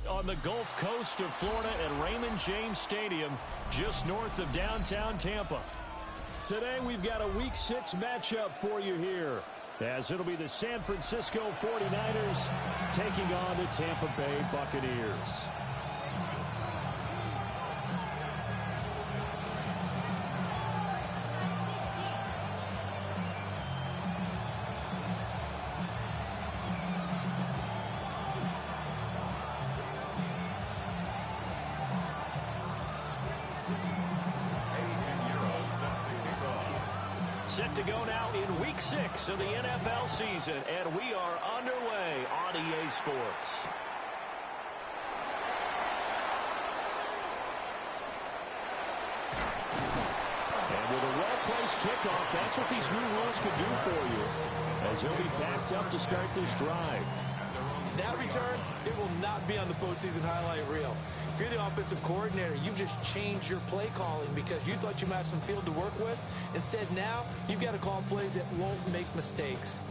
On the Gulf Coast of Florida at Raymond James Stadium, just north of downtown Tampa. Today we've got a Week 6 matchup for you here, as it'll be the San Francisco 49ers taking on the Tampa Bay Buccaneers. Set to go now in Week 6 of the NFL season, and we are underway on EA Sports. And with a well-placed kickoff, that's what these new rules can do for you, as he'll be backed up to start this drive. That return, it will not be on the postseason highlight reel. If you're the offensive coordinator, you've just changed your play calling because you thought you might have some field to work with. Instead, now, you've got to call plays that won't make mistakes.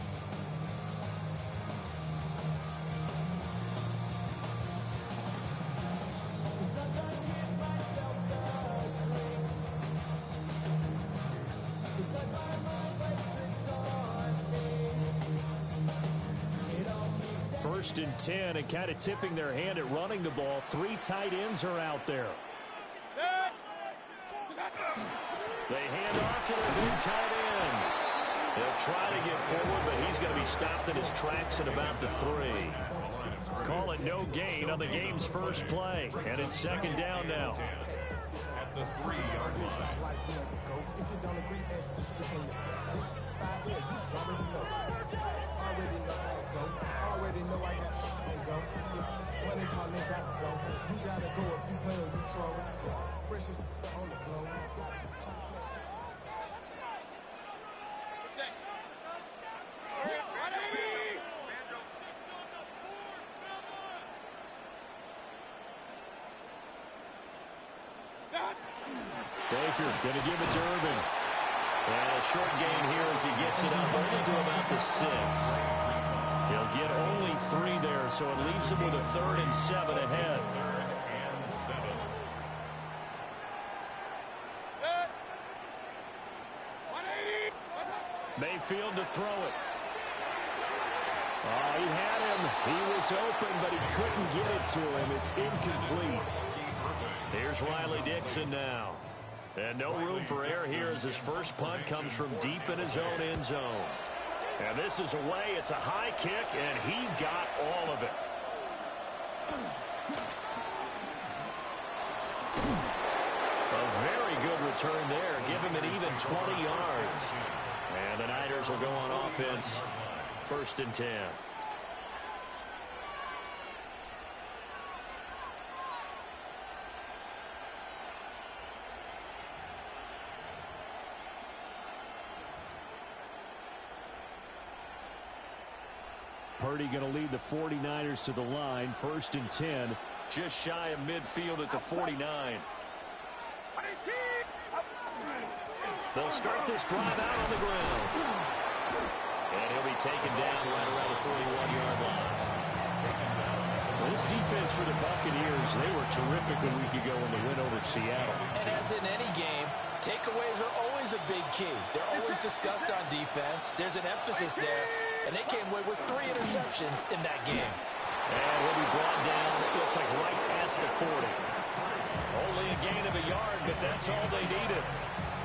First and 10, and kind of tipping their hand at running the ball. 3 tight ends are out there. They hand off to their big tight end. They'll try to get forward, but he's going to be stopped in his tracks at about the 3. Call it no gain on the game's first play, and it's second down now. At the 3-yard line. If you don't agree, ask the streets on your already know I got to go. When they call it got to go. You gotta go if you play or you troll. Precious on the floor. Baker's going to give it to Irvin. And a short gain here as he gets it up only to about the 6. He'll get only 3 there, so it leaves him with a 3rd and 7 ahead. Mayfield to throw it. Oh, he had him. He was open, but he couldn't get it to him. It's incomplete. Here's Riley Dixon now. And no room for error here as his first punt comes from deep in his own end zone. And this is away. It's a high kick, and he got all of it. A very good return there. Give him an even 20 yards. And the Niners will go on offense. First and 10. Purdy going to lead the 49ers to the line. First and 10. Just shy of midfield at the 49. They'll start this drive out on the ground. And he'll be taken down right around the 41-yard line. Well, this defense for the Buccaneers, they were terrific a week ago in the win over Seattle. And as in any game, takeaways are always a big key. They're always discussed on defense. There's an emphasis there. And they came away with 3 interceptions in that game. And he'll be brought down, it looks like right at the 40. Only a gain of a yard, but that's all they needed.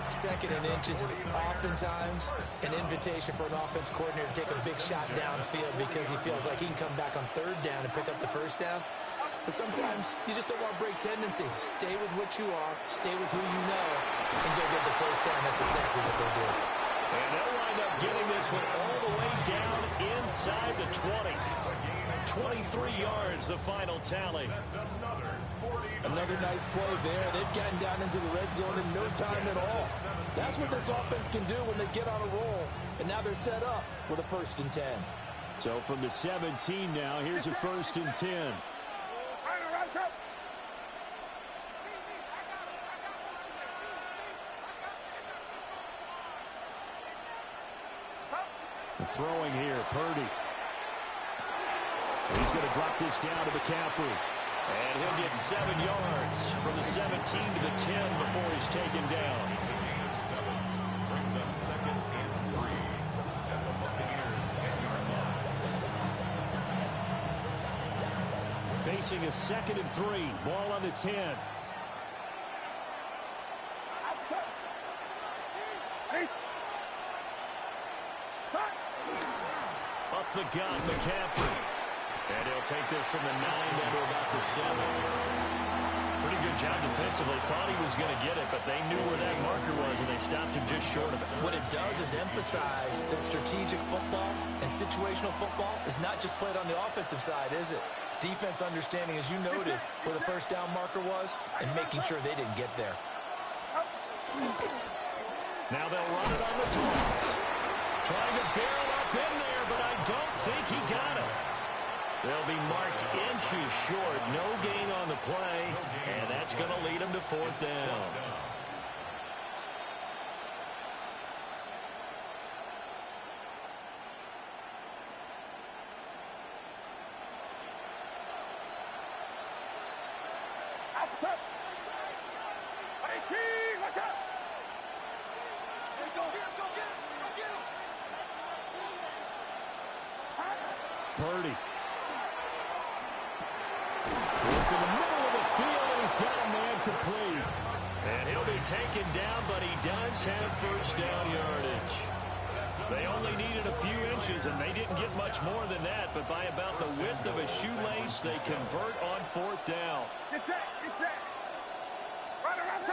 Second and inches is oftentimes an invitation for an offense coordinator to take a big shot downfield because he feels like he can come back on 3rd down and pick up the first down. But sometimes you just don't want to break tendency. Stay with what you are, stay with who you know, and go get the first down. That's exactly what they did. And they'll wind up getting this one all the way down inside the 20. 23 yards, the final tally. Another nice play there. They've gotten down into the red zone in no time at all. That's what this offense can do when they get on a roll. And now they're set up with a 1st and 10. So from the 17 now, here's a 1st and 10. Throwing here, Purdy. He's going to drop this down to McCaffrey. And he'll get 7 yards from the 17 to the 10 before he's taken down. Brings up 2nd and 3 at the Buccaneers 10-yard line. Facing a 2nd and 3. Ball on the 10. Up the gun, McCaffrey. And he'll take this from the 9 down to about the 7. Pretty good job defensively. Thought he was going to get it, but they knew where that marker was, and they stopped him just short of it. What it does is emphasize that strategic football and situational football is not just played on the offensive side, is it? Defense understanding, as you noted, where the first down marker was and making sure they didn't get there. Now they'll run it on the toss. Trying to barrel up in there, but I don't think he got it. They'll be marked inches short. No gain on the play, and that's going to lead them to 4th down. Purdy. Work in the middle of the field, and he's got a man complete. And he'll be taken down, but he does have 1st down yardage. They only needed a few inches, and they didn't get much more than that, but by about the width of a shoelace, they convert on 4th down. Get set, get set. Run around,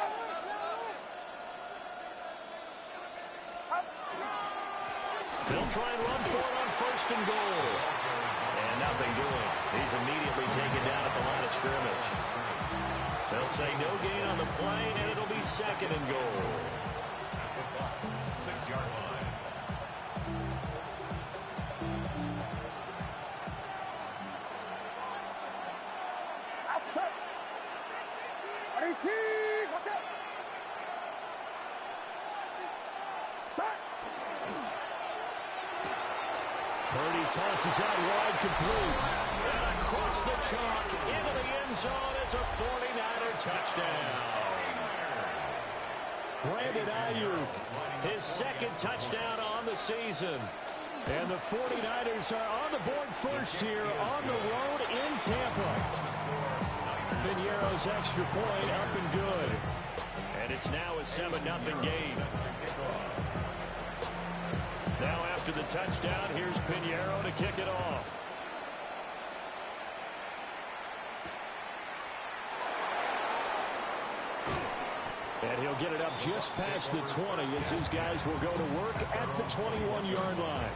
They'll try and run for it on 1st and goal. And nothing doing. He's immediately taken down at the line of scrimmage. They'll say no gain on the play, and it'll be 2nd and goal. At the Bucs 6-yard line. Outside. 18, watch out. Start. Purdy tosses out wide, complete. And across the chalk into the end zone. It's a 49er touchdown. Brandon Ayuk, his 2nd touchdown on the season. And the 49ers are on the board first here on the road in Tampa. Piñeiro's extra point up and good. And it's now a 7-0 game. Now after the touchdown, here's Piñeiro to kick it off. And he'll get it up just past the 20 as his guys will go to work at the 21-yard line.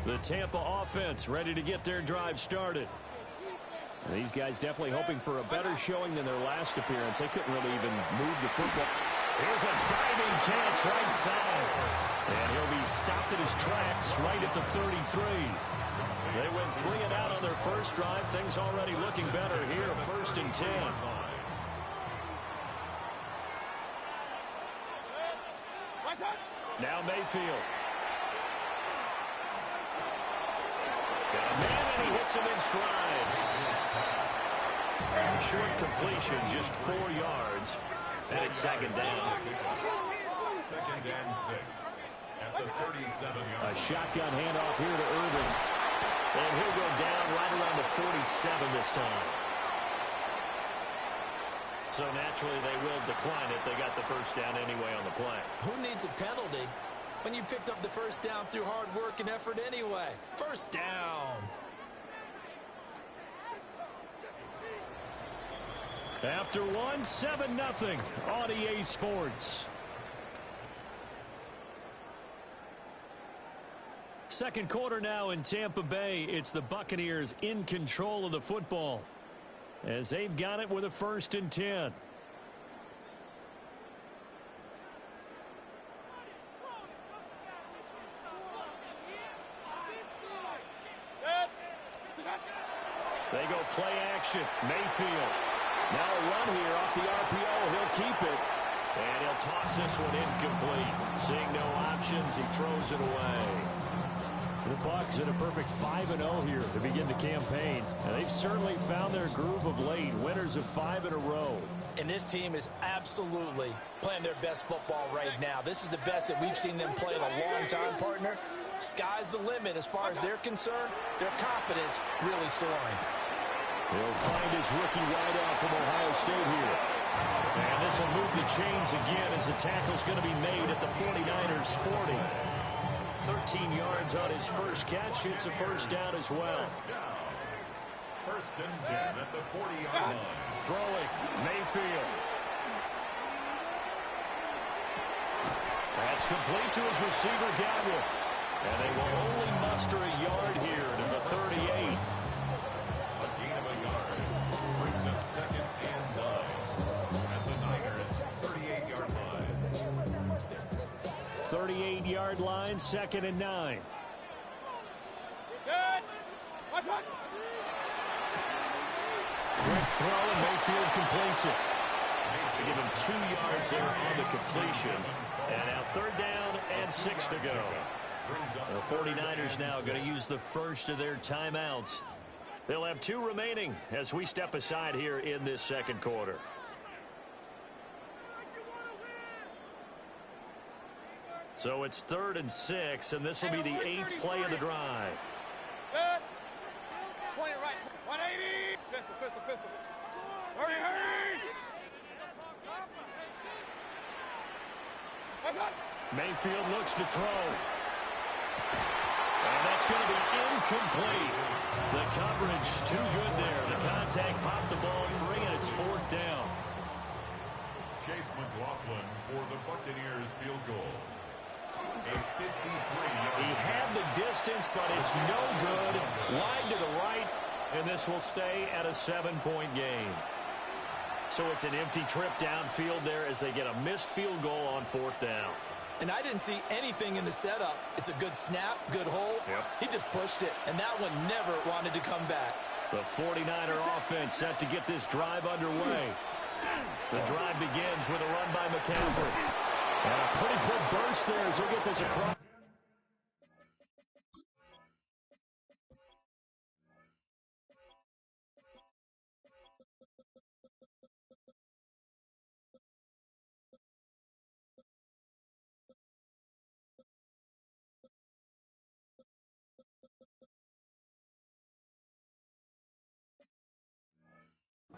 The Tampa offense ready to get their drive started. These guys definitely hoping for a better showing than their last appearance. They couldn't really even move the football. Here's a diving catch right side. And he'll be stopped in his tracks right at the 33. They went 3 and out on their first drive. Things already looking better here. 1st and 10. Now Mayfield. Got a man, and he hits him in stride. Short completion, just 4 yards. And it's 2nd down. 2nd and 6 at the 37-yard. A shotgun handoff here to Irvin. And he'll go down right around the 47 this time. So naturally they will decline it. They got the first down anyway on the play. Who needs a penalty when you picked up the first down through hard work and effort anyway? First down. After one, 7-0 on EA Sports. Second quarter now in Tampa Bay. It's the Buccaneers in control of the football as they've got it with a 1st and 10. They go play action. Mayfield. Now a run here off the RPO. He'll keep it. And he'll toss this one incomplete. Seeing no options, he throws it away. The Bucs in a perfect 5-0 here to begin the campaign. And they've certainly found their groove of late. Winners of 5 in a row. And this team is absolutely playing their best football right now. This is the best that we've seen them play in a long time, partner. Sky's the limit as far as they're concerned. Their confidence really soaring. He'll find his rookie wideout from Ohio State here. And this will move the chains again as the tackle's going to be made at the 49ers 40. 13 yards on his first catch. It's a first down as well. 1st and 10 at the 40-yard line. Throwing, Mayfield. That's complete to his receiver, Gabriel. And they will only muster a yard here to the 38. A gain of a yard brings up 2nd and 9 at the Niners' 38-yard line. 38-yard line, 2nd and 9. Quick throw, and Mayfield completes it. To give him 2 yards there on the completion. And now 3rd down and 6 to go. The 49ers now going to use the first of their timeouts. They'll have 2 remaining as we step aside here in this second quarter. So it's 3rd and 6, and this will be the 8th play of the drive. Point it right. 180. Pistol. Hurry. Mayfield looks to throw. And that's going to be incomplete. The coverage too good there. The contact popped the ball free, and it's 4th down. Chase McLaughlin for the Buccaneers field goal. A 53-yard. He had the distance, but it's no good. Wide to the right, and this will stay at a 7-point game. So it's an empty trip downfield there as they get a missed field goal on 4th down. And I didn't see anything in the setup. It's a good snap, good hold. Yep. He just pushed it, and that one never wanted to come back. The 49er offense set to get this drive underway. The drive begins with a run by McCaffrey. And a pretty quick burst there as he'll get this across.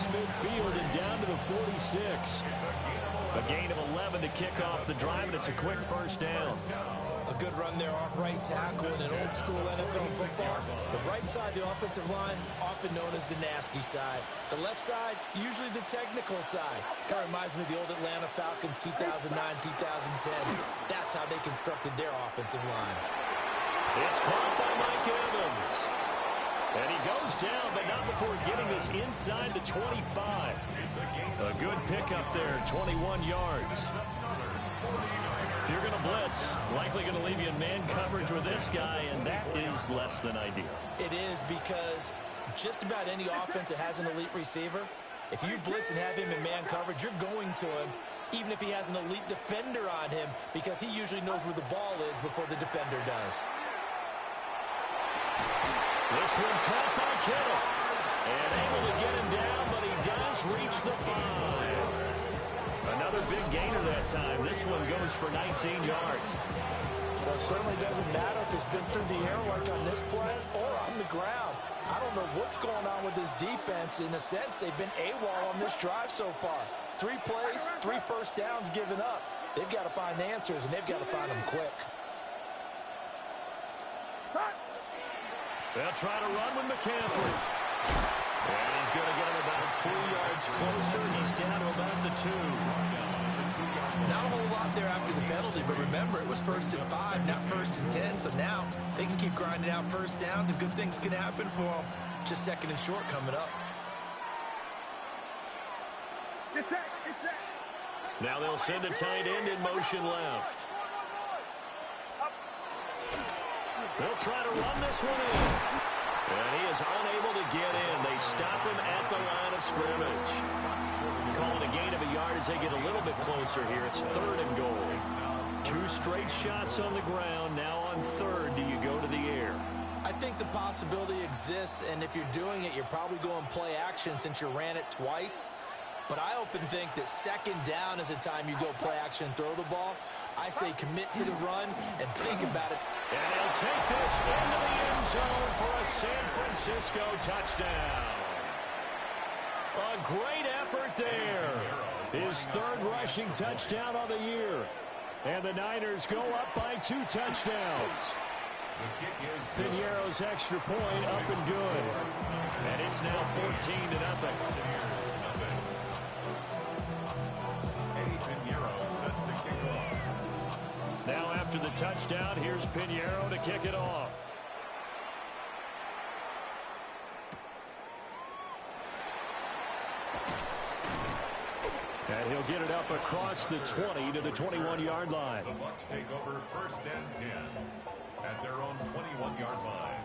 Midfield and down to the 46. A gain of 11 to kick off the drive, and it's a quick first down. A good run there off right tackle in an old-school NFL football. The right side, the offensive line, often known as the nasty side. The left side, usually the technical side. Kind of reminds me of the old Atlanta Falcons 2009-2010. That's how they constructed their offensive line. It's caught by Mike Evans. And he goes down, but not before getting this inside the 25. A good pickup there, 21 yards. If you're going to blitz, likely going to leave you in man coverage with this guy, and that is less than ideal. It is, because just about any offense that has an elite receiver, if you blitz and have him in man coverage, you're going to him, even if he has an elite defender on him, because he usually knows where the ball is before the defender does. This one caught by Kittle. And able to get him down, but he does reach the 5. Another big gainer that time. This one goes for 19 yards. Well, it certainly doesn't matter if it's been through the air like on this play or on the ground. I don't know what's going on with this defense. In a sense, they've been AWOL on this drive so far. 3 plays, 3 first downs given up. They've got to find answers, and they've got to find them quick. They'll try to run with McCaffrey. And he's going to get him about 3 yards closer. He's down to about the 2. Not a whole lot there after the penalty, but remember, it was 1st and 5, not 1st and 10. So now they can keep grinding out first downs, and good things can happen for them. Just 2nd and short coming up. Get set, get set. Now they'll send a tight end in motion left. They'll try to run this one in. And he is unable to get in. They stop him at the line of scrimmage. Calling a gain of a yard as they get a little bit closer here. It's 3rd and goal. 2 straight shots on the ground. Now on 3rd, do you go to the air? I think the possibility exists, and if you're doing it, you're probably going play action since you ran it twice. But I often think that 2nd down is the time you go play action and throw the ball. I say commit to the run and think about it. And he'll take this into the end zone for a San Francisco touchdown. A great effort there. His 3rd rushing touchdown on the year. And the Niners go up by 2 touchdowns. Piñeiro's extra point up and good. And it's now 14-0. Now after the touchdown, here's Piñeiro to kick it off. And he'll get it up across the 20 to the 21-yard line. The Bucs take over 1st and 10 at their own 21-yard line.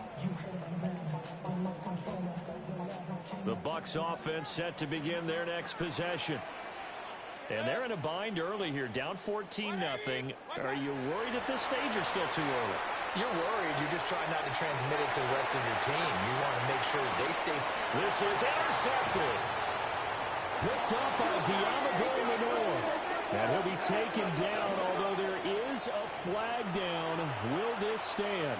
The Bucs offense set to begin their next possession. And they're in a bind early here, down 14-0. Are you worried at this stage or still too early? You're worried. You're just trying not to transmit it to the rest of your team. You want to make sure that they stay. This is intercepted. Picked up by Diamador Lenore. And he'll be taken down, although there is a flag down. Will this stand?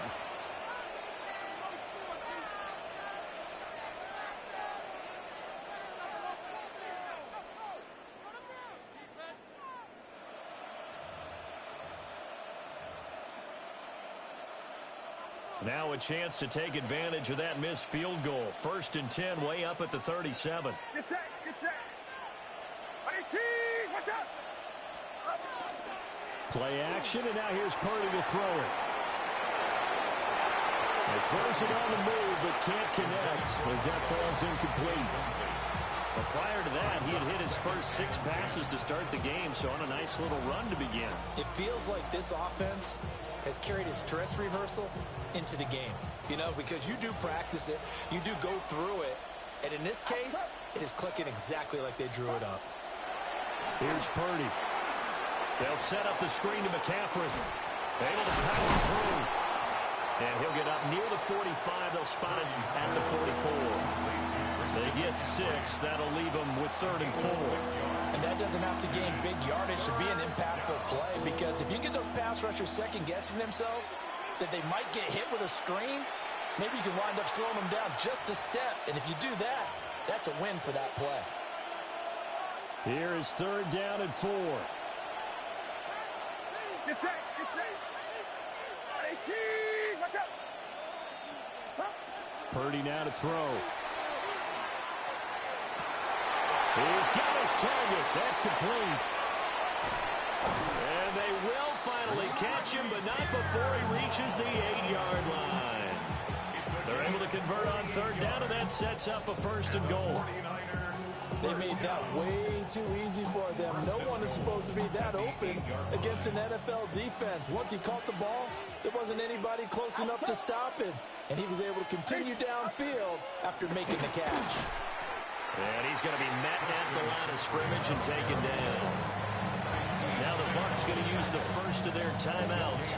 Now a chance to take advantage of that missed field goal. 1st and 10, way up at the 37. Get set, get set. 18, watch out. Play action, and now here's Purdy to throw it. He throws it on the move, but can't connect as that falls incomplete. But prior to that, he had hit his first 6 passes to start the game, so on a nice little run to begin. It feels like this offense has carried its dress rehearsal into the game. You know, because you do practice it, you do go through it, and in this case, it is clicking exactly like they drew it up. Here's Purdy. They'll set up the screen to McCaffrey. Able to power through. And he'll get up near the 45. They'll spot it at the 44. They get 6. That'll leave them with 3rd and 4. And that doesn't have to gain big yardage to be an impactful play, because if you get those pass rushers second-guessing themselves that they might get hit with a screen, maybe you can wind up slowing them down just a step. And if you do that, that's a win for that play. Here is 3rd down and 4. Get set, get set. 18, watch out. Purdy now to throw. He's got his target. That's complete. And they will finally catch him, but not before he reaches the 8-yard line. They're able to convert on 3rd down, and that sets up a 1st and goal. They made that way too easy for them. No one is supposed to be that open against an NFL defense. Once he caught the ball, there wasn't anybody close enough to stop him, and he was able to continue downfield after making the catch. And he's going to be met at the line of scrimmage and taken down. Now the Bucs going to use the first of their timeouts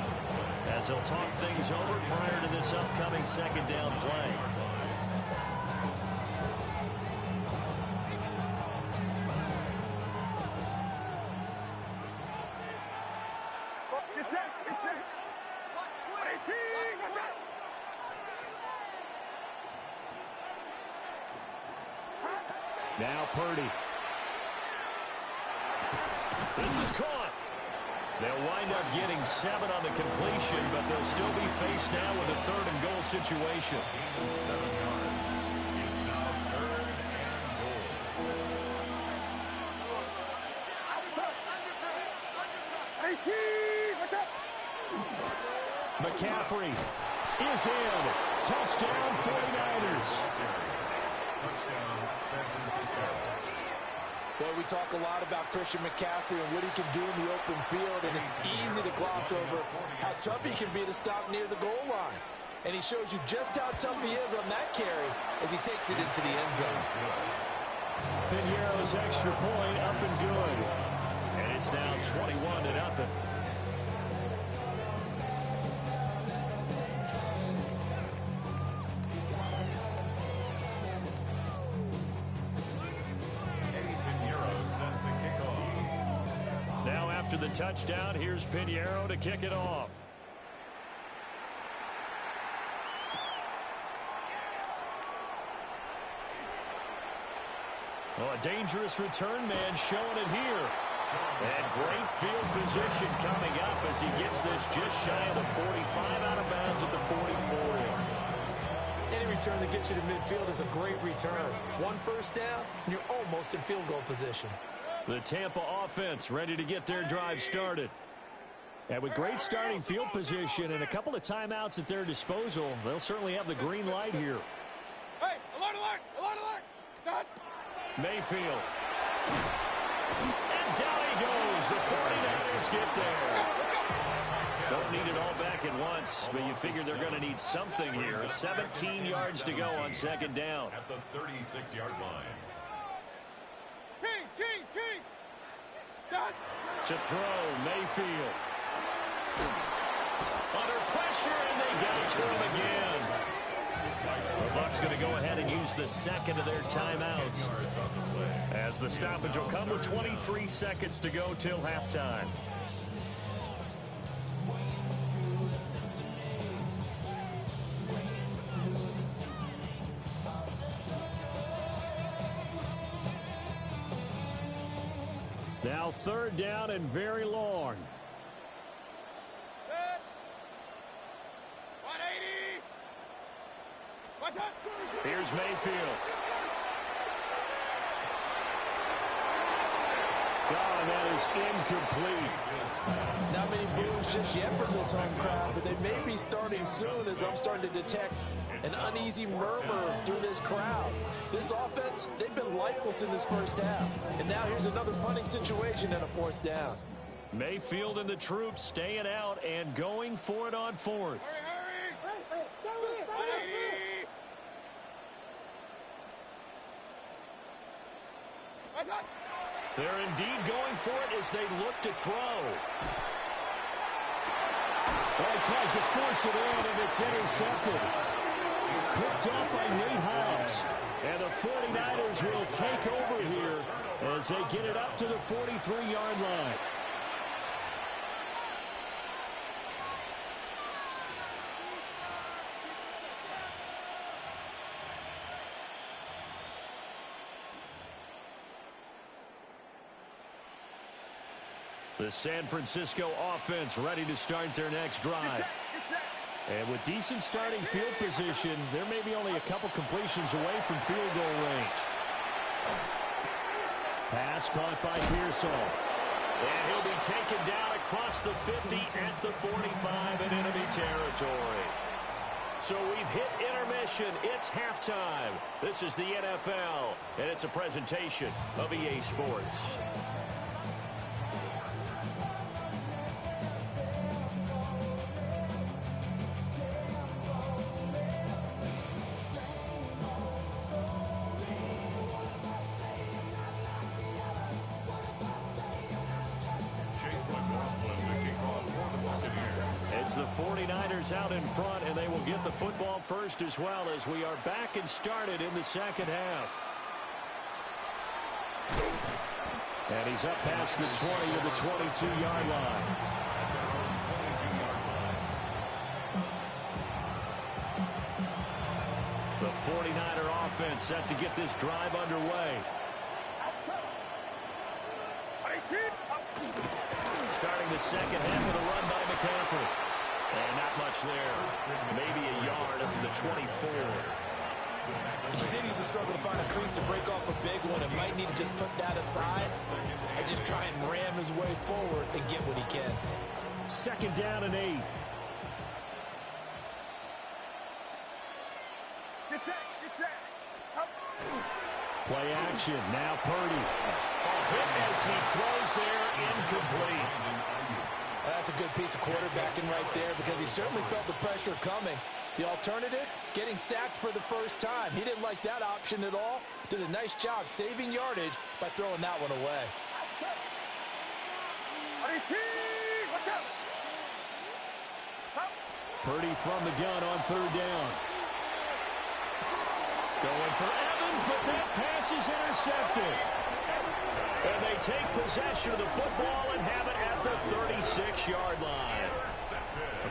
as they'll talk things over prior to this upcoming 2nd down play. Get set, get set. 18, watch out. Now Purdy. This is caught. They'll wind up getting 7 on the completion, but they'll still be faced now with a 3rd and goal situation. 7 yards. It's now 3rd and goal. McCaffrey is in. Touchdown, 49ers. Touchdown, San Francisco. Boy, we talk a lot about Christian McCaffrey and what he can do in the open field, and it's easy to gloss over how tough he can be to stop near the goal line. And he shows you just how tough he is on that carry as he takes it into the end zone. Piñeiro's extra point up and good. And it's now 21-0. After the touchdown, here's Piñeiro to kick it off. Oh, a dangerous return man showing it here. And great field position coming up as he gets this just shy of the 45 out of bounds at the 44. Any return that gets you to midfield is a great return. 1 first down, and you're almost in field goal position. The Tampa offense ready to get their drive started. And with great starting field position and a couple of timeouts at their disposal, they'll certainly have the green light here. Hey, alert, alert, alert, alert. Stop. Mayfield. And down he goes. The 49ers get there. Don't need it all back at once, but you figure they're going to need something here. 17 yards to go on 2nd down. At the 36-yard line. Kings. Stop. To throw, Mayfield. Under pressure, and they get it to him again. The Bucs going to go ahead and use the 2nd of their timeouts, as the stoppage will come with 23 seconds to go till halftime. Now 3rd down and very long. Set. 180. What's up? Here's Mayfield. Oh, and that is incomplete. Not many boos just yet from this home crowd, but they may be starting soon as I'm starting to detect an uneasy murmur through this crowd. This offense, they've been lifeless in this first half. And now here's another punting situation and a 4th down. Mayfield and the troops staying out and going for it on 4th. Hurry. 180. What's up? They're indeed going for it as they look to throw. Well, he tries to force it in, and it's intercepted. Picked off by Nate Hobbs. And the 49ers will take over here as they get it up to the 43-yard line. The San Francisco offense ready to start their next drive. And with decent starting field position, there may be only a couple completions away from field goal range. Pass caught by Pearsall. And he'll be taken down across the 50 at the 45 in enemy territory. So we've hit intermission. It's halftime. This is the NFL, and it's a presentation of EA Sports. It's the 49ers out in front, and they will get the football first as well as we are back and started in the second half. And he's up past the 20 to the 22-yard line. The 49er offense set to get this drive underway. starting the second half of the run by McCaffrey. And not much there. Maybe a yard up to the 24. He continues to struggle to find a crease to break off a big one. It might need to just put that aside and just try and ram his way forward and get what he can. Second down and 8. Play action. Now Purdy. Hit as he throws there, incomplete. That's a good piece of quarterbacking right there because he certainly felt the pressure coming. The alternative, getting sacked for the first time. He didn't like that option at all. Did a nice job saving yardage by throwing that one away. Purdy from the gun on third down. Going for Evans, but that pass is intercepted. And they take possession of the football and have it at the 36-yard line.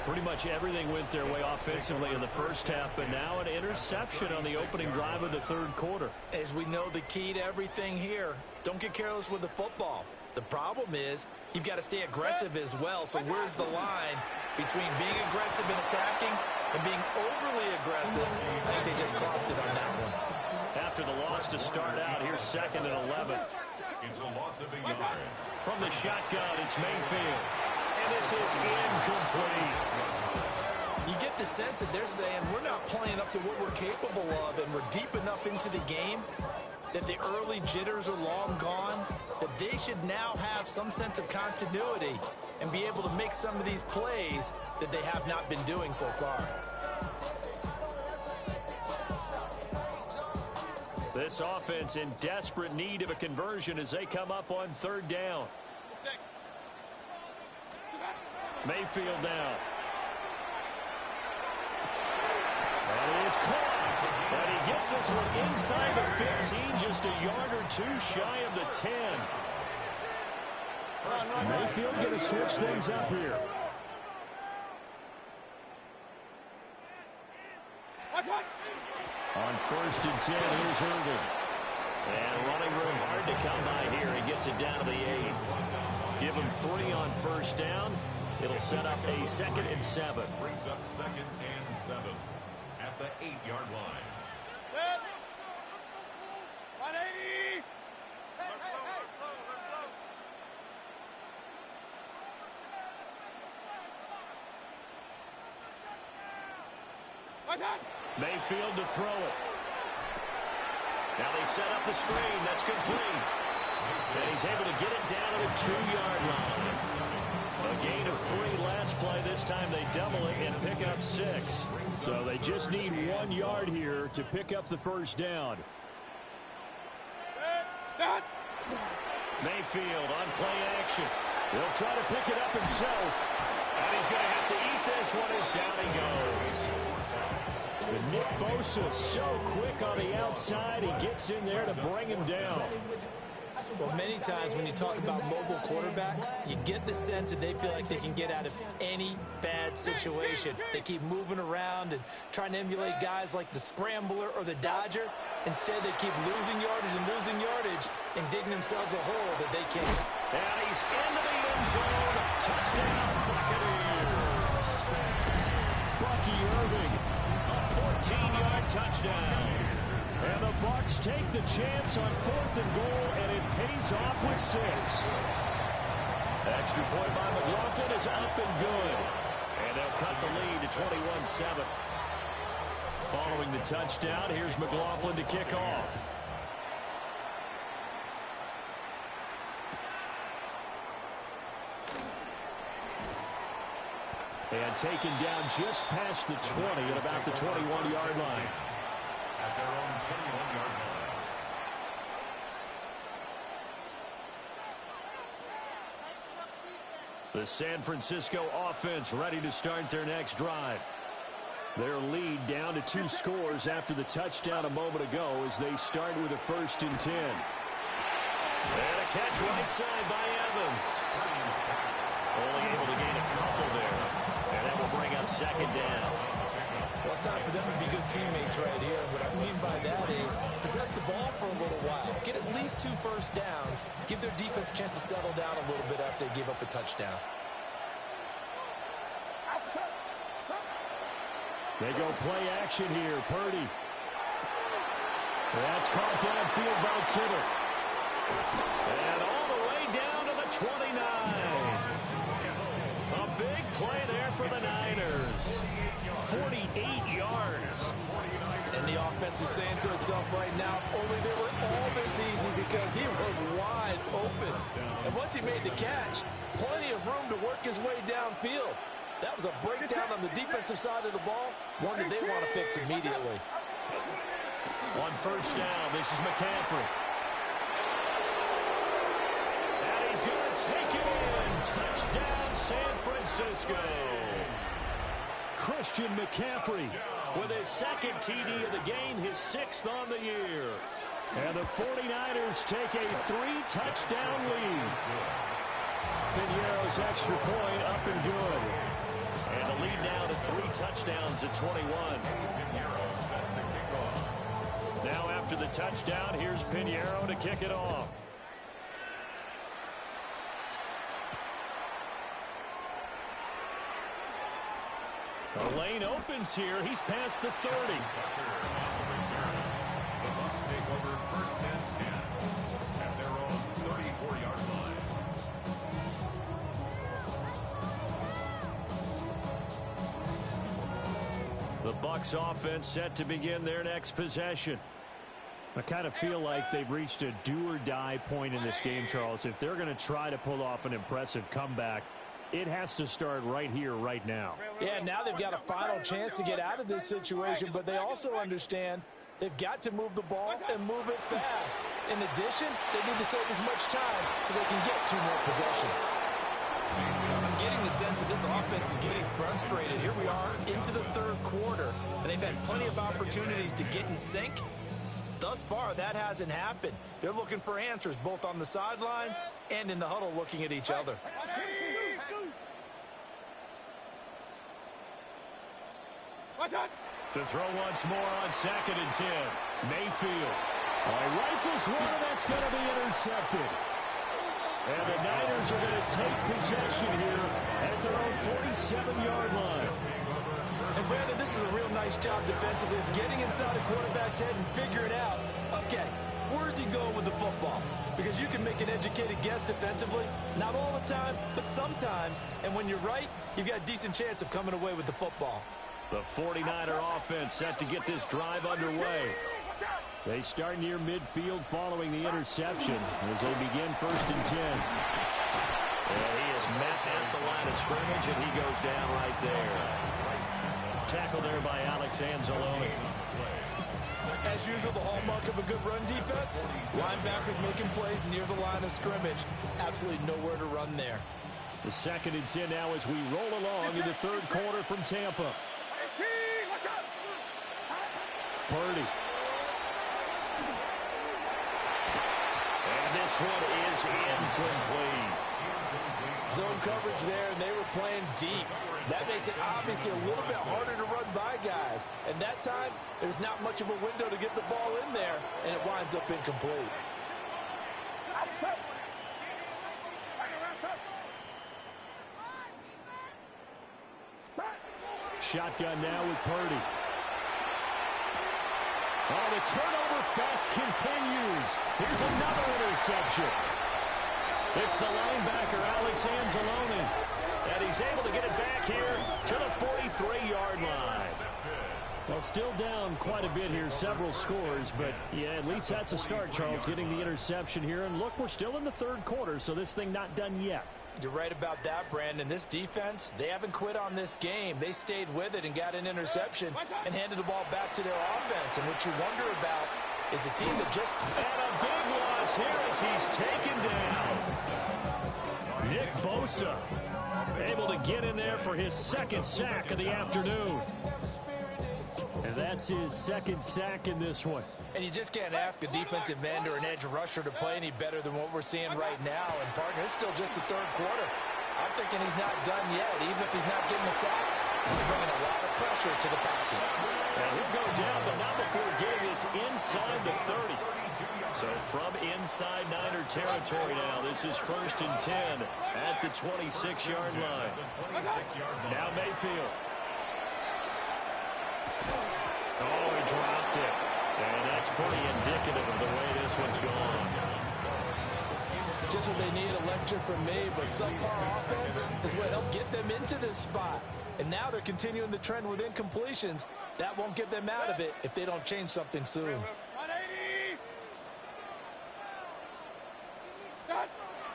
Pretty much everything went their way offensively in the first half, but now an interception on the opening drive of the third quarter. As we know, the key to everything here, don't get careless with the football. The problem is you've got to stay aggressive as well. So where's the line between being aggressive and attacking and being overly aggressive? I think they just crossed it on that one. After the loss to start out, here's second and 11. It's a loss of a yard. From the shotgun, it's Mayfield. And this is incomplete. You get the sense that they're saying we're not playing up to what we're capable of, and we're deep enough into the game that the early jitters are long gone, that they should now have some sense of continuity and be able to make some of these plays that they have not been doing so far. This offense in desperate need of a conversion as they come up on third down. Mayfield down. And it is caught. And he gets this one inside the 15, just a yard or two shy of the 10. Mayfield going to switch things up here. On first and 10, here's Irvin. And running room hard to come by here. He gets it down to the 8. Give him 3 on first down. It'll set up a second and 7. Brings up second and 7 at the 8-yard line. 180. Mayfield to throw it. Now they set up the screen. That's complete. And he's able to get it down to the 2-yard line. A gain of 3 last play. This time they double it and pick up 6. So they just need 1 yard here to pick up the first down. Mayfield on play action. He'll try to pick it up himself. And he's going to have to eat this one as down he goes. And Nick Bosa so quick on the outside. He gets in there to bring him down. Well, many times when you talk about mobile quarterbacks, you get the sense that they feel like they can get out of any bad situation. They keep moving around and trying to emulate guys like the Scrambler or the Dodger. Instead, they keep losing yardage and digging themselves a hole that they can't. And he's into the end zone. Touchdown, Buccaneers. Bucky Irving, a 14-yard touchdown. And the Bucs take the chance on 4th and goal, and it pays off with 6. Extra point by McLaughlin is up and good. And they'll cut the lead to 21-7. Following the touchdown, here's McLaughlin to kick off. And taken down just past the 20 at about the 21-yard line. At their own 21-yard line. The San Francisco offense ready to start their next drive. Their lead down to 2 scores after the touchdown a moment ago as they start with a 1st and 10. And a catch right side by Evans. Only able to gain a couple there. And that will bring up 2nd down. Well, it's time for them to be good teammates right here. And what I mean by that is possess the ball for a little while. Get at least 2 first downs. Give their defense a chance to settle down a little bit after they give up a touchdown. They go play action here. Purdy. That's caught downfield by Kittle. And all the way down to the 29. A big play there for the Niners. 48 yards. And the offense is saying to itself right now, only they were all this easy because he was wide open. And once he made the catch, plenty of room to work his way downfield. That was a breakdown on the defensive side of the ball, one that they want to fix immediately. On first down, this is McCaffrey. And he's going to take it in. Touchdown, San Francisco. Christian McCaffrey with his second TD of the game, his 6th on the year. And the 49ers take a 3-touchdown lead. Pinheiro's extra point up and good. And the lead now to 3 touchdowns at 21. Now after the touchdown, here's Pinheiro to kick it off. The lane opens here. He's past the 30. The Bucs take over first and 10 at their own 34-yard line. The Bucs offense set to begin their next possession. I kind of feel like they've reached a do-or-die point in this game, Charles. If they're going to try to pull off an impressive comeback, it has to start right here, right now. Yeah, now they've got a final chance to get out of this situation, but they also understand they've got to move the ball and move it fast. In addition, they need to save as much time so they can get 2 more possessions. I'm getting the sense that this offense is getting frustrated. Here we are into the 3rd quarter, and they've had plenty of opportunities to get in sync. Thus far, that hasn't happened. They're looking for answers both on the sidelines and in the huddle looking at each other. To throw once more on 2nd and 10. Mayfield. Rifles one, and that's going to be intercepted. And the Niners are going to take possession here at their own 47-yard line. And Brandon, this is a real nice job defensively of getting inside a quarterback's head and figuring out, okay, where's he going with the football? Because you can make an educated guess defensively, not all the time, but sometimes. And when you're right, you've got a decent chance of coming away with the football. The 49er offense set to get this drive underway. They start near midfield following the interception as they begin 1st and 10. And he is met at the line of scrimmage, and he goes down right there. Tackle there by Alex Anzalone. As usual, the hallmark of a good run defense, linebackers making plays near the line of scrimmage. Absolutely nowhere to run there. The 2nd and 10 now as we roll along in the 3rd quarter from Tampa. Purdy. And this one is incomplete. Zone coverage there, and they were playing deep. That makes it obviously a little bit harder to run by guys. And that time, there's not much of a window to get the ball in there, and it winds up incomplete. Shotgun now with Purdy. Oh, the turnover fest continues. Here's another interception. It's the linebacker, Alex Anzalone. And he's able to get it back here to the 43-yard line. Well, still down quite a bit here, several scores, but yeah, at least that's a start, Charles, getting the interception here. And look, we're still in the 3rd quarter, so this thing not done yet. You're right about that, Brandon. This defense, they haven't quit on this game. They stayed with it and got an interception and handed the ball back to their offense. And what you wonder about is a team that just... And a big loss here as he's taken down. Nick Bosa able to get in there for his 2nd sack of the afternoon. And that's his 2nd sack in this one. And you just can't ask a defensive end or an edge rusher to play any better than what we're seeing right now. And, partner, it's still just the 3rd quarter. I'm thinking he's not done yet. Even if he's not getting a sack, he's bringing a lot of pressure to the pocket. And he'll go down, but not before getting this inside the 30. So from inside Niner territory now, this is 1st and 10 at the 26-yard line. Now Mayfield. Oh, he dropped it. And that's pretty indicative of the way this one's gone. Just what they need, a lecture from me, but subpar offense is what helped get them into this spot. And now they're continuing the trend with incompletions. That won't get them out of it if they don't change something soon. 180.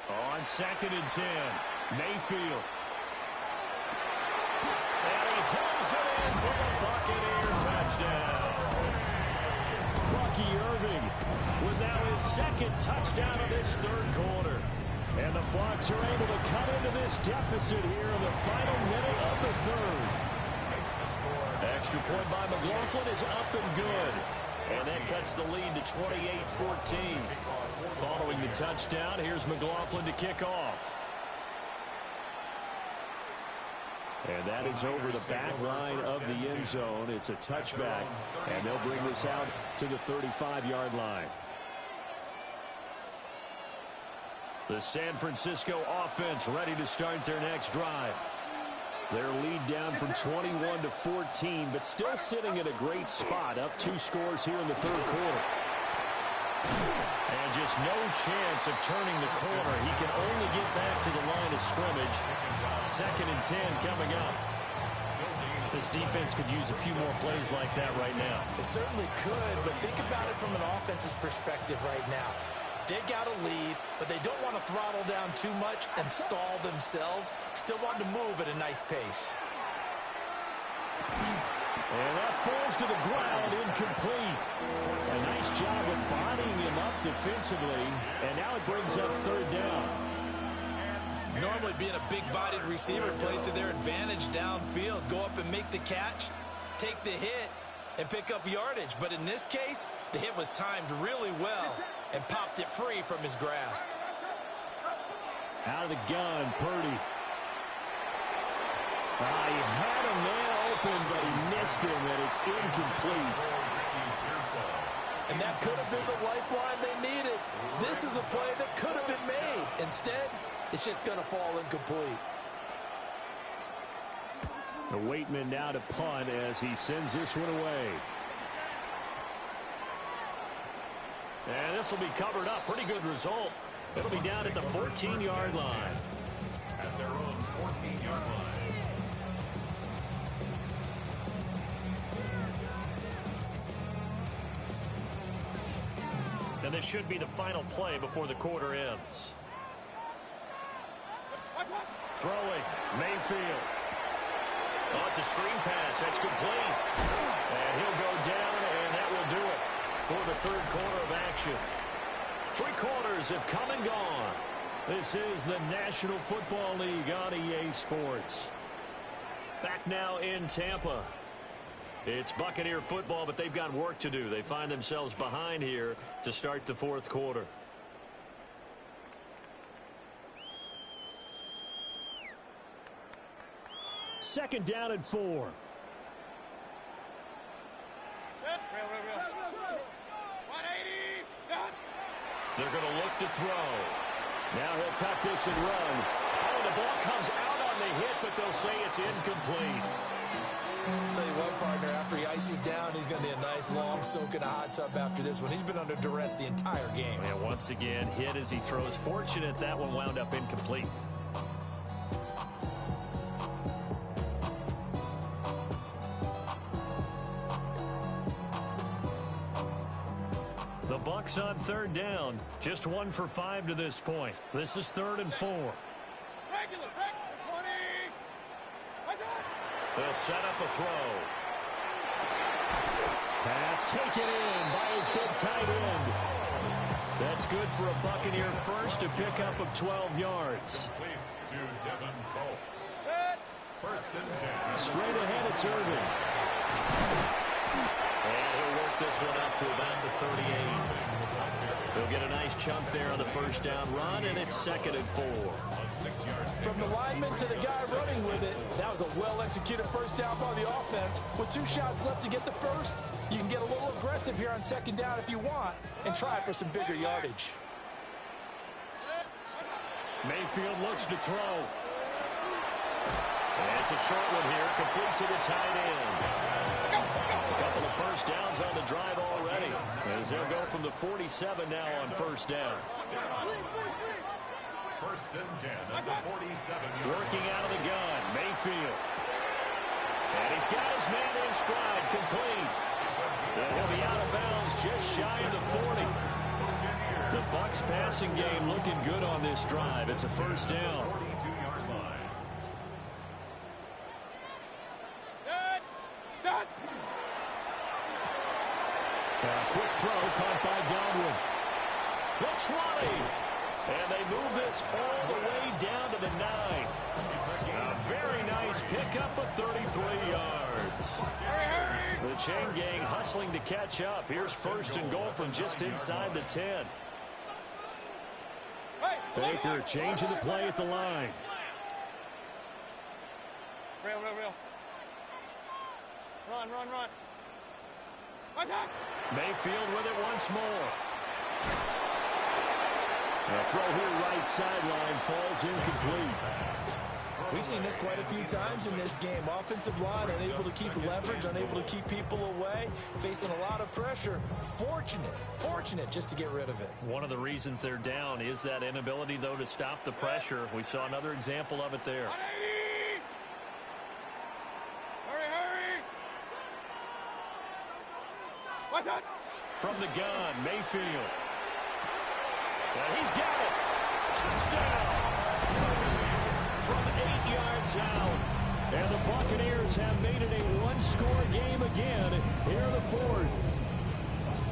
On 2nd and 10, Mayfield. And he pulls it in for the Buccaneer touchdown. Bucky Irving with now his 2nd touchdown of this 3rd quarter. And the Bucs are able to cut into this deficit here in the final minute of the 3rd. Extra point by McLaughlin is up and good. And that cuts the lead to 28-14. Following the touchdown, here's McLaughlin to kick off. And that is over the back line of the end zone. It's a touchback, and they'll bring this out to the 35-yard line. The San Francisco offense ready to start their next drive. Their lead down from 21 to 14, but still sitting in a great spot, up 2 scores here in the 3rd quarter. And just no chance of turning the corner. He can only get back to the line of scrimmage. 2nd and 10 coming up. This defense could use a few more plays like that right now. It certainly could, but think about it from an offense's perspective right now. They got a lead, but they don't want to throttle down too much and stall themselves. Still want to move at a nice pace. And that falls to the ground, incomplete. A nice job of bodying him up defensively, and now it brings up 3rd down. Normally being a big-bodied receiver plays to their advantage downfield. Go up and make the catch, take the hit, and pick up yardage. But in this case, the hit was timed really well and popped it free from his grasp. Out of the gun, Purdy. He had a man open, but he missed him, and it's incomplete. And that could have been the lifeline they needed. This is a play that could have been made. Instead, it's just going to fall incomplete. The Waitman now to punt as he sends this one away. And this will be covered up. Pretty good result. It'll be down at the 14-yard line. At their own 14-yard line. And this should be the final play before the quarter ends. Throwing, Mayfield. Oh, it's a screen pass. That's complete. And he'll go down, and that will do it for the 3rd quarter of action. 3 quarters have come and gone. This is the National Football League on EA Sports. Back now in Tampa. It's Buccaneer football, but they've got work to do. They find themselves behind here to start the 4th quarter. Second down and 4. Real. They're going to look to throw. Now he'll tuck this and run. Oh, the ball comes out on the hit, but they'll say it's incomplete. Tell you what, partner, after he ices down, he's going to be a nice long soak in a hot tub after this one. He's been under duress the entire game. And once again, hit as he throws. Fortunate that one wound up incomplete. The Bucs on 3rd down. Just 1 for 5 to this point. This is 3rd and 4. Regular. 20. They'll set up a throw. Pass taken in by his big tight end. That's good for a Buccaneer first, a pickup of 12 yards. To Devin Cole. 1st and 10. Straight ahead, it's Irving. And he'll work this one up to about the 38. He'll get a nice chunk there on the first down run, and it's 2nd and 4. From the lineman to the guy running with it, that was a well-executed first down by the offense. With 2 shots left to get the first, you can get a little aggressive here on 2nd down if you want and try for some bigger yardage. Mayfield looks to throw. And it's a short one here, complete to the tight end. A couple of first downs on the drive already, as they'll go from the 47 now on first down. 1st and 10 at the 47. Working out of the gun, Mayfield. And he's got his man in stride, complete. And he'll be out of bounds just shy of the 40. The Bucs passing game looking good on this drive. It's a first down. 42-yard line. A quick throw caught by Godwin. Looks running. And they move this all the way down to the 9. A very nice pickup of 33 yards. The chain gang hustling to catch up. Here's 1st and goal from just inside the 10. Baker changing the play at the line. Real. Run. Mayfield with it once more. A throw here right sideline falls incomplete. We've seen this quite a few times in this game. Offensive line unable to keep leverage, unable to keep people away, facing a lot of pressure. Fortunate just to get rid of it. One of the reasons they're down is that inability, though, to stop the pressure. We saw another example of it there. Hurry! What's up? From the gun, Mayfield. And he's got it. Touchdown. From 8 yards out. And the Buccaneers have made it a one-score game again here in the 4th.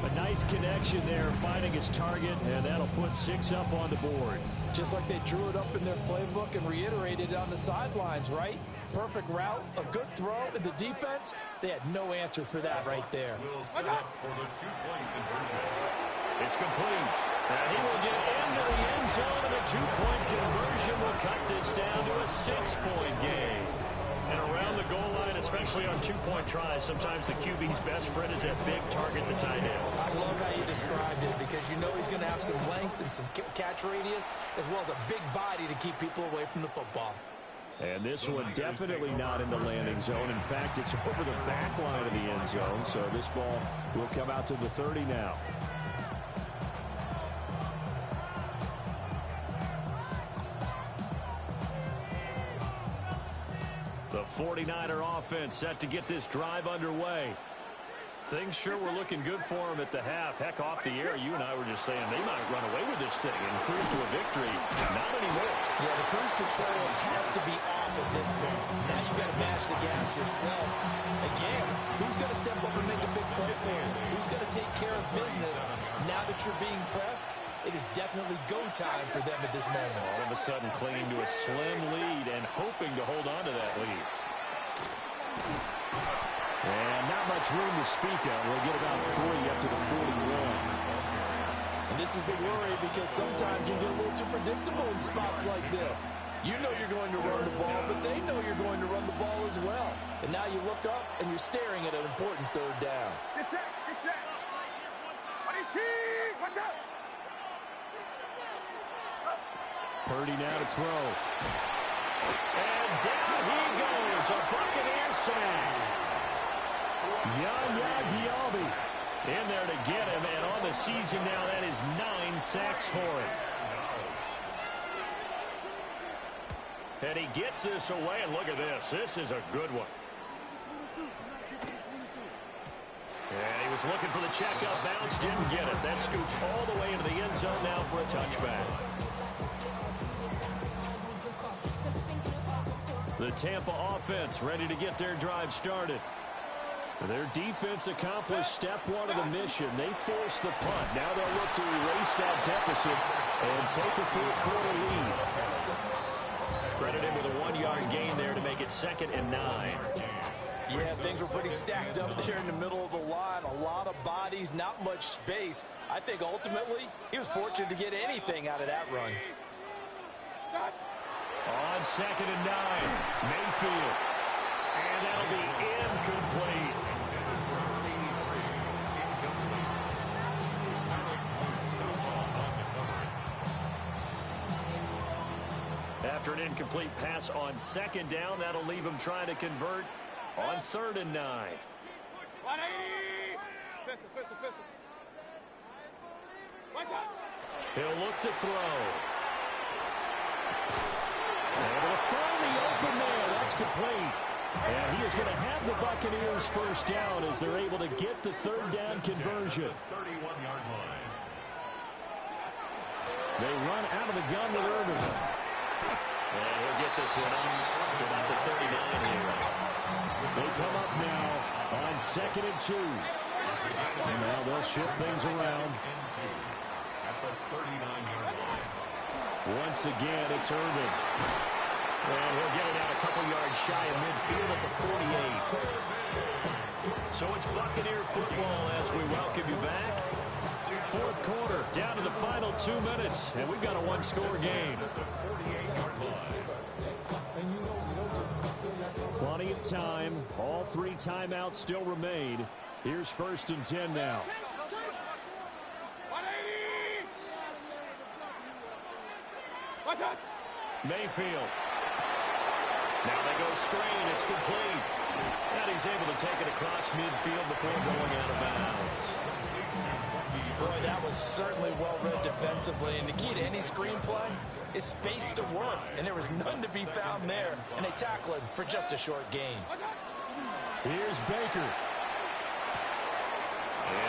A nice connection there, finding his target, and that'll put 6 up on the board. Just like they drew it up in their playbook and reiterated it on the sidelines, right? Perfect route, a good throw, and the defense, they had no answer for that right there. Will set up for the 2-point conversion. It's complete. And he will get into the end zone, and a 2-point conversion will cut this down to a 6-point game. And around the goal line, especially on 2-point tries, sometimes the QB's best friend is that big target, the tight end. I love how you described it because you know he's going to have some length and some catch radius as well as a big body to keep people away from the football. And this one definitely not in the landing zone. In fact, it's over the back line of the end zone, so this ball will come out to the 30 now. The 49er offense set to get this drive underway. Things sure were looking good for him at the half. Heck, off the air, you and I were just saying they might run away with this thing and cruise to a victory. Not anymore. Yeah, the cruise control has to be off at this point. Now you've got to mash the gas yourself. Again, who's going to step up and make a big play for you? Who's going to take care of business now that you're being pressed? It is definitely go time for them at this moment. All of a sudden clinging to a slim lead and hoping to hold on to that lead. And not much room to speak of. We'll get about 3 up to the 41. And this is the worry because sometimes you get a little too predictable in spots like this. You know you're going to run the ball, but they know you're going to run the ball as well. And now you look up and you're staring at an important 3rd down. Get set. What's up? Purdy now to throw. And down he goes. A Buccaneer sack. Yaya Diaby in there to get him. And on the season now, that is 9 sacks for him. And he gets this away. And look at this. This is a good one. And he was looking for the check-up bounce. Didn't get it. That scoots all the way into the end zone now for a touchback. The Tampa offense ready to get their drive started. Their defense accomplished step 1 of the mission. They forced the punt. Now they'll look to erase that deficit and take a 4th-quarter lead. Credit him with a 1-yard gain there to make it 2nd and 9. Yeah, things were pretty stacked up there in the middle of the line. A lot of bodies, not much space. I think ultimately he was fortunate to get anything out of that run. On 2nd and 9, Mayfield. And that'll be incomplete. After an incomplete pass on 2nd down, that'll leave him trying to convert on 3rd and 9. 180. Pistol. He'll look to throw. Able to find the open man. That's complete. And he is going to have the Buccaneers first down as they're able to get the 3rd down conversion. 31-yard line. They run out of the gun with Irvin. And he'll get this one up to about the 39 here. They come up now on 2nd and 2. And now they'll shift things around. At the 39-yard line. Once again, it's Irvin. And he'll get it out a couple yards shy of midfield at the 48. So it's Buccaneer football as we welcome you back. 4th quarter, down to the final 2 minutes, and we've got a one-score game. Plenty of time. All 3 timeouts still remain. Here's 1st and 10 now. 180. Mayfield. Now they go screen. It's complete. And he's able to take it across midfield before going out of bounds. Boy, that was certainly well-read defensively. And the key to any screen play is space to work. And there was none to be found there. And they tackle it for just a short gain. Here's Baker.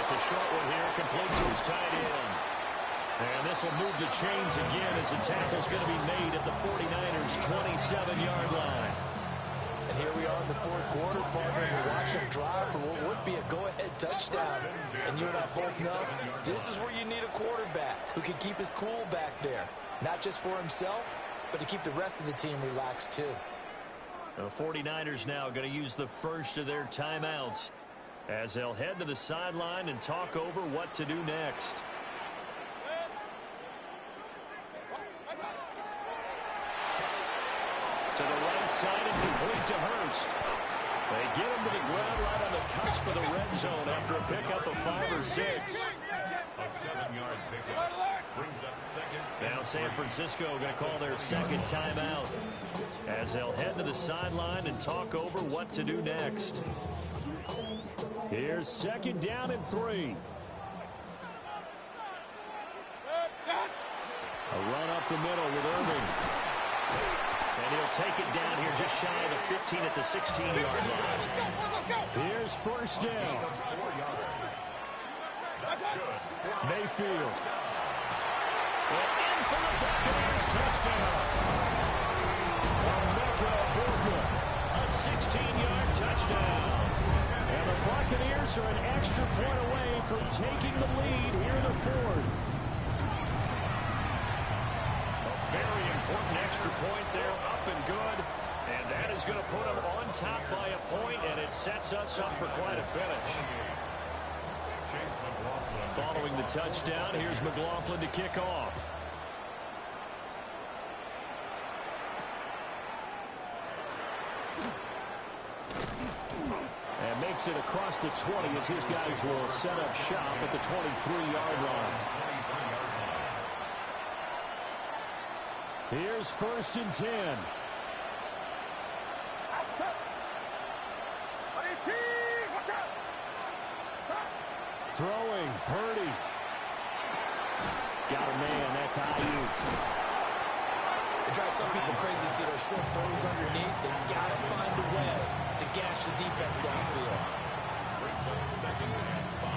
It's a short one here. Complete to his tight end. And this will move the chains again as the tackle's going to be made at the 49ers' 27-yard line. And here we are in the 4th quarter, partner. We're watching them drive for what would be a go-ahead touchdown. And you and I both know this is where you need a quarterback who can keep his cool back there. Not just for himself, but to keep the rest of the team relaxed too. The 49ers now going to use the first of their timeouts as they'll head to the sideline and talk over what to do next. To the right side and complete to Hurst. They get him to the ground right on the cusp of the red zone after a pickup of 5 or 6. A 7-yard pickup brings up 2nd. Now San Francisco going to call their 2nd timeout as they'll head to the sideline and talk over what to do next. Here's 2nd down and 3. A run up the middle with Irving. And he'll take it down here just shy of the 15 at the 16-yard line. Here's 1st down. Mayfield. And in for the Buccaneers touchdown. A 16-yard touchdown. And the Buccaneers are an extra point away from taking the lead here in the 4th. Very important extra point there, up and good. And that is going to put them on top by a point, and it sets us up for quite a finish. Following the touchdown, here's McLaughlin to kick off. And makes it across the 20 as his guys will set up shop at the 23-yard line. Here's 1st and 10. Throwing, Purdy. Got a man, that's Ayuk. It drives some people crazy to see those short throws underneath. They got to find a way to gash the defense downfield. Brings up 2nd and 5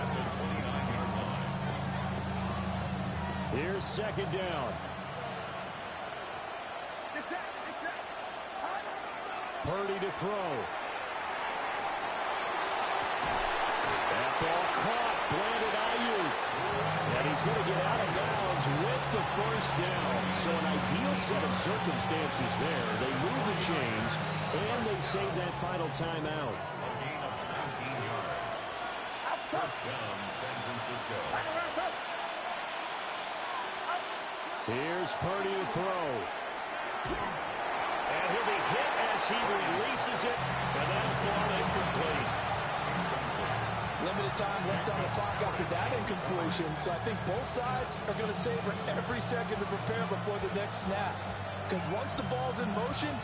at the 29-yard line. Here's 2nd down. Purdy to throw. That ball caught, landed Ayuk. And he's going to get out of bounds with the first down. So an ideal set of circumstances there. They move the chains, and they save that final timeout. A gain of 19 yards. First down, San Francisco. Here's Purdy to throw. And he'll be hit as he releases it, and that'll fall incomplete. Limited time left on the clock after that incompletion, so I think both sides are going to savor every second to prepare before the next snap. Because once the ball's in motion,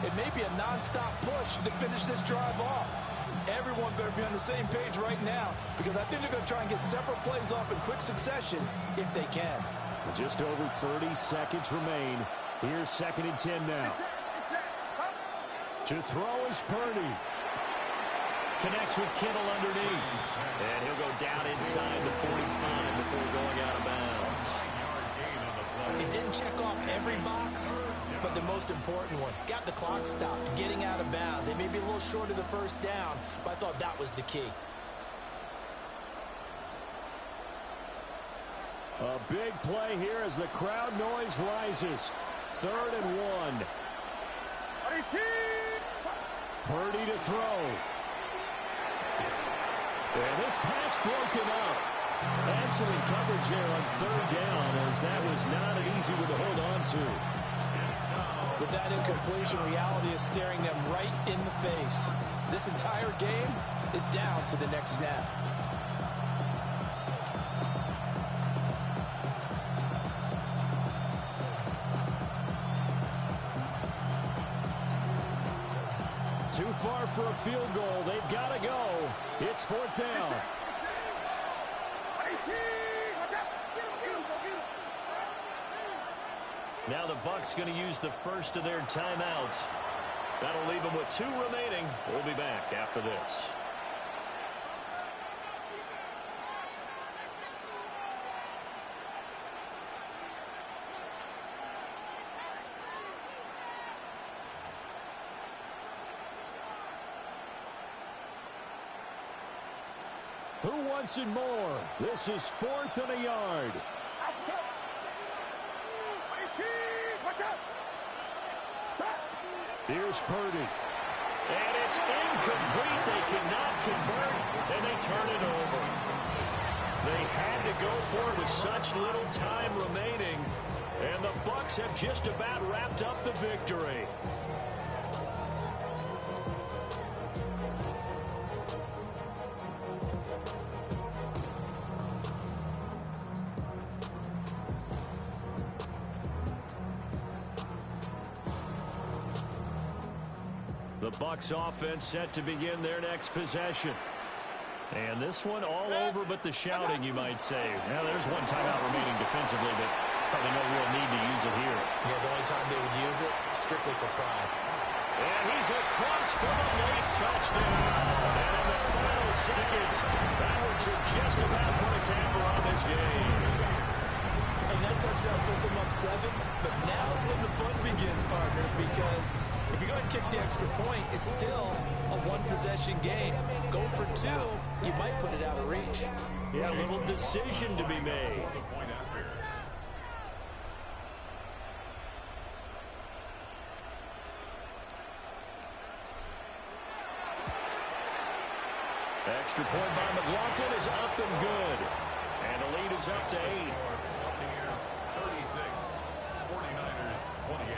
it may be a nonstop push to finish this drive off. Everyone better be on the same page right now, because I think they're going to try and get several plays off in quick succession if they can. Just over 30 seconds remain. Here's 2nd and 10 now. To throw is Purdy. Connects with Kittle underneath. And he'll go down inside the 45 before going out of bounds. It didn't check off every box, but the most important one. Got the clock stopped, getting out of bounds. They may be a little short of the first down, but I thought that was the key. A big play here as the crowd noise rises. 3rd and 1. Purdy to throw. And this pass broken up. Excellent coverage there on 3rd down, as that was not an easy one to hold on to. With that incompletion, reality is staring them right in the face. This entire game is down to the next snap. Too far for a field goal. They've got to go. It's 4th down. Now the Bucs going to use the first of their timeouts. That'll leave them with 2 remaining. We'll be back after this. Who wants it more? This is 4th and a yard. Here's Purdy. And it's incomplete. They cannot convert, and they turn it over. They had to go for it with such little time remaining, and the Bucs have just about wrapped up the victory. The Bucs offense set to begin their next possession. And this one all over but the shouting, you might say. Now, there's one timeout remaining defensively, but probably no real need to use it here. Yeah, the only time they would use it, strictly for pride. And he's across for a late touchdown. And in the final seconds, that one should just about put a camper on this game. And that touchdown puts him up 7, but now's when the fun begins, partner, because if you go ahead and kick the extra point, it's still a one-possession game. Go for 2, you might put it out of reach. Yeah, a little decision to be made. Extra point by McLaughlin is up and good. And the lead is up to 8. 36, 49ers 28.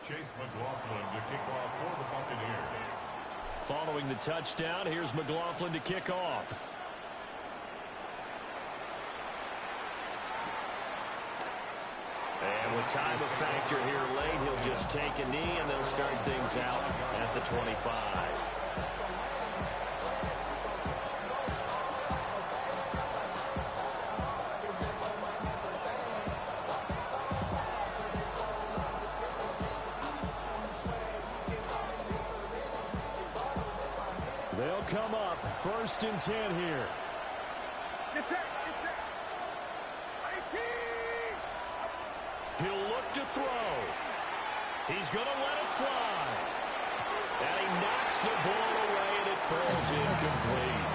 Chase McLaughlin to kick off for the Buccaneers. Following the touchdown, here's McLaughlin to kick off. And with time a factor here late, he'll just take a knee and they'll start things out at the 25. They'll come up 1st and 10 here. He's going to let it fly. And he knocks the ball away, and it falls incomplete.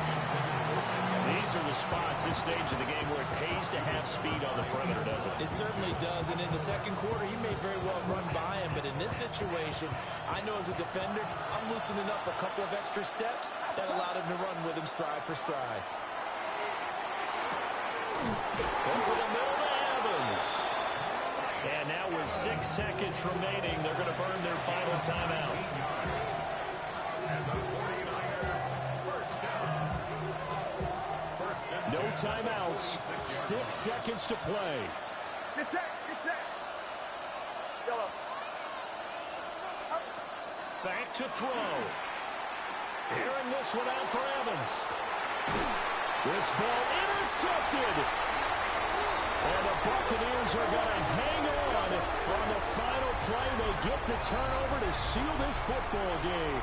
These are the spots, this stage of the game, where it pays to have speed on the perimeter, doesn't it? It certainly does, and in the second quarter, he may very well run by him, but in this situation, I know as a defender, I'm loosening up a couple of extra steps that allowed him to run with him stride for stride. Over the middle to Evans. And now with 6 seconds remaining, they're going to burn their final timeout. No timeouts. 6 seconds to play. Get set. Get set. Yellow. Back to throw. Airing this one out for Evans. This ball intercepted. And the Buccaneers are going to hang on the final play. They get the turnover to seal this football game.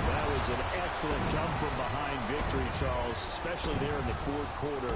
That was an excellent come-from-behind victory, Charles, especially there in the fourth quarter.